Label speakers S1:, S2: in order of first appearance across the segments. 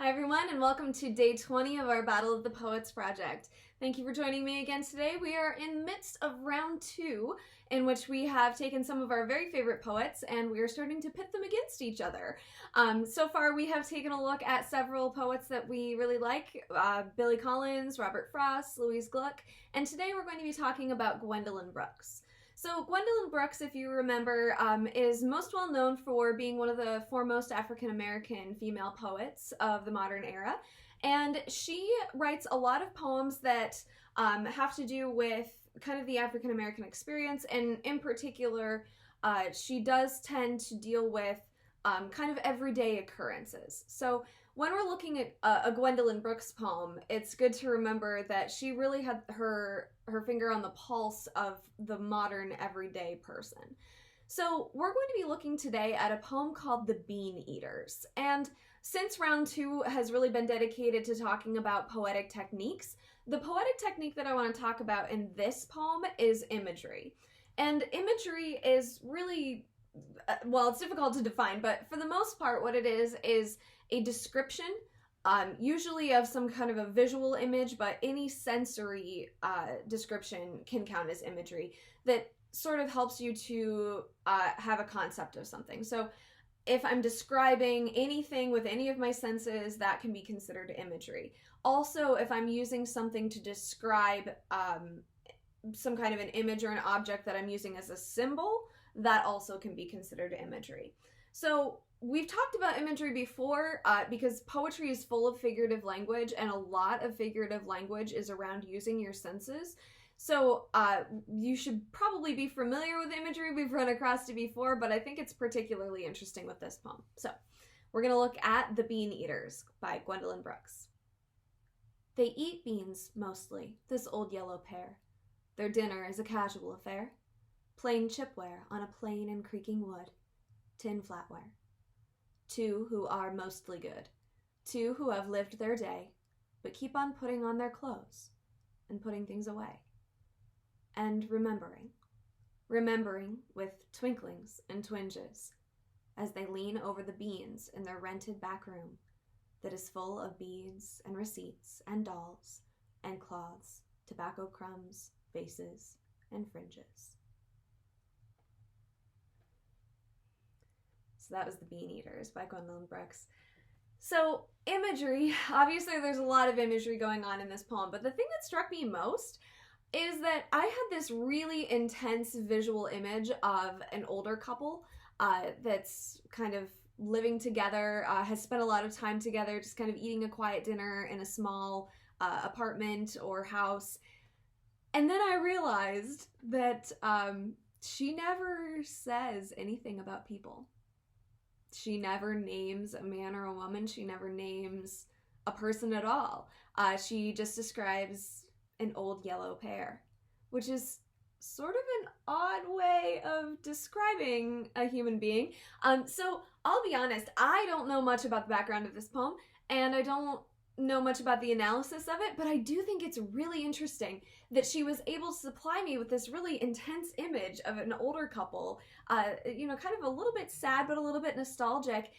S1: Hi everyone, and welcome to day 20 of our Battle of the Poets project. Thank you for joining me again today. We are in the midst of round 2, in which we have taken some of our very favorite poets and we are starting to pit them against each other. So far we have taken a look at several poets that we really like, Billy Collins, Robert Frost, Louise Gluck, and today we're going to be talking about Gwendolyn Brooks. So Gwendolyn Brooks, if you remember, is most well known for being one of the foremost African-American female poets of the modern era. And she writes a lot of poems that have to do with kind of the African-American experience. And in particular, she does tend to deal with kind of everyday occurrences. So when we're looking at a Gwendolyn Brooks poem, it's good to remember that she really had her finger on the pulse of the modern everyday person. So we're going to be looking today at a poem called The Bean Eaters. And since round 2 has really been dedicated to talking about poetic techniques, the poetic technique that I want to talk about in this poem is imagery. And imagery is really, well, it's difficult to define, but for the most part what it is a description, usually of some kind of a visual image, but any sensory description can count as imagery that sort of helps you to have a concept of something. So if I'm describing anything with any of my senses, that can be considered imagery. Also, if I'm using something to describe some kind of an image or an object that I'm using as a symbol, that also can be considered imagery. So we've talked about imagery before because poetry is full of figurative language, and a lot of figurative language is around using your senses. So you should probably be familiar with imagery. We've run across it before, but I think it's particularly interesting with this poem. So we're going to look at The Bean Eaters by Gwendolyn Brooks. They eat beans, mostly, this old yellow pair. Their dinner is a casual affair. Plain chipware on a plain and creaking wood. Tin flatware. Two who are mostly good. Two who have lived their day, but keep on putting on their clothes and putting things away. And remembering with twinklings and twinges as they lean over the beans in their rented back room that is full of beads and receipts and dolls and cloths, tobacco crumbs, vases, and fringes. So that was The Bean Eaters by Gwendolyn Brooks. So imagery, obviously there's a lot of imagery going on in this poem, but the thing that struck me most is that I had this really intense visual image of an older couple that's kind of living together, has spent a lot of time together, just kind of eating a quiet dinner in a small apartment or house. And then I realized that she never says anything about people. She never names a man or a woman. She never names a person at all. She just describes an old yellow pair, which is sort of an odd way of describing a human being. So I'll be honest, I don't know much about the background of this poem, and I don't know much about the analysis of it, but I do think it's really interesting that she was able to supply me with this really intense image of an older couple, kind of a little bit sad but a little bit nostalgic,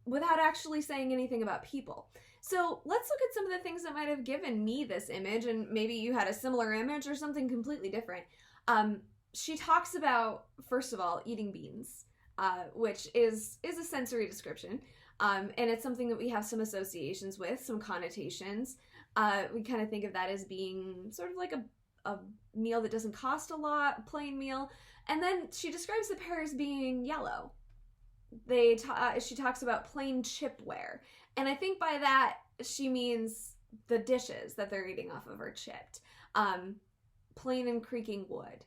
S1: without actually saying anything about people. So let's look at some of the things that might have given me this image, and maybe you had a similar image or something completely different. She talks about, first of all, eating beans, which is a sensory description. And it's something that we have some associations with, some connotations. We kind of think of that as being sort of like a meal that doesn't cost a lot, a plain meal. And then she describes the pair as being yellow. She talks about plain chipware. And I think by that, she means the dishes that they're eating off of are chipped. Plain and creaking wood,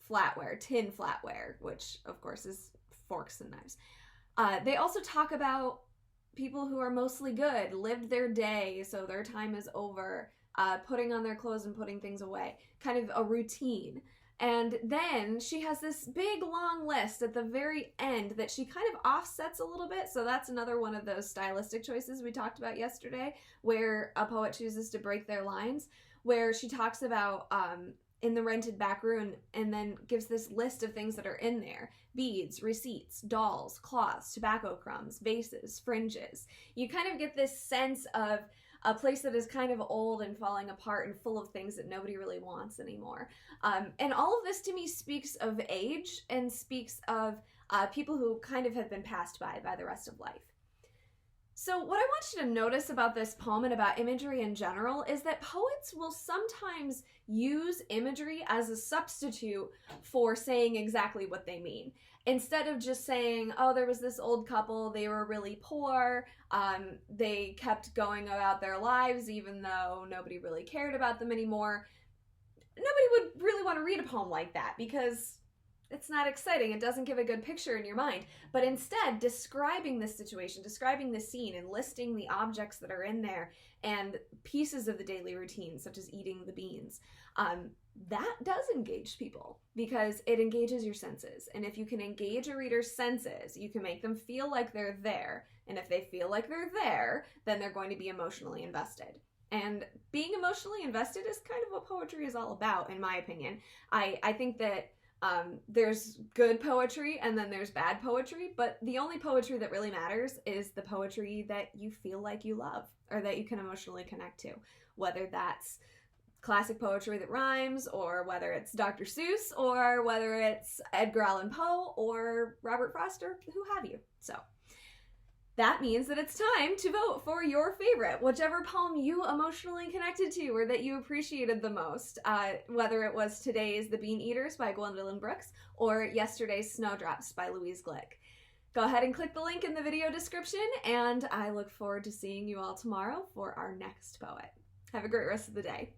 S1: flatware, tin flatware, which of course is forks and knives. They also talk about people who are mostly good, lived their day, so their time is over, putting on their clothes and putting things away, kind of a routine. And then she has this big long list at the very end that she kind of offsets a little bit. So that's another one of those stylistic choices we talked about yesterday, where a poet chooses to break their lines, where she talks about in the rented back room and then gives this list of things that are in there. Beads, receipts, dolls, cloths, tobacco crumbs, vases, fringes. You kind of get this sense of a place that is kind of old and falling apart and full of things that nobody really wants anymore. And all of this to me speaks of age and speaks of people who kind of have been passed by the rest of life. So what I want you to notice about this poem and about imagery in general is that poets will sometimes use imagery as a substitute for saying exactly what they mean. Instead of just saying, oh, there was this old couple, they were really poor, they kept going about their lives even though nobody really cared about them anymore. Nobody would really want to read a poem like that because it's not exciting. It doesn't give a good picture in your mind. But instead, describing this situation, describing the scene, and listing the objects that are in there and pieces of the daily routine, such as eating the beans, that does engage people because it engages your senses. And if you can engage a reader's senses, you can make them feel like they're there. And if they feel like they're there, then they're going to be emotionally invested. And being emotionally invested is kind of what poetry is all about, in my opinion. I think that there's good poetry and then there's bad poetry, but the only poetry that really matters is the poetry that you feel like you love or that you can emotionally connect to, whether that's classic poetry that rhymes or whether it's Dr. Seuss or whether it's Edgar Allan Poe or Robert Frost or who have you. So that means that it's time to vote for your favorite, whichever poem you emotionally connected to or that you appreciated the most, whether it was today's The Bean Eaters by Gwendolyn Brooks or yesterday's Snowdrops by Louise Glick. Go ahead and click the link in the video description, and I look forward to seeing you all tomorrow for our next poet. Have a great rest of the day.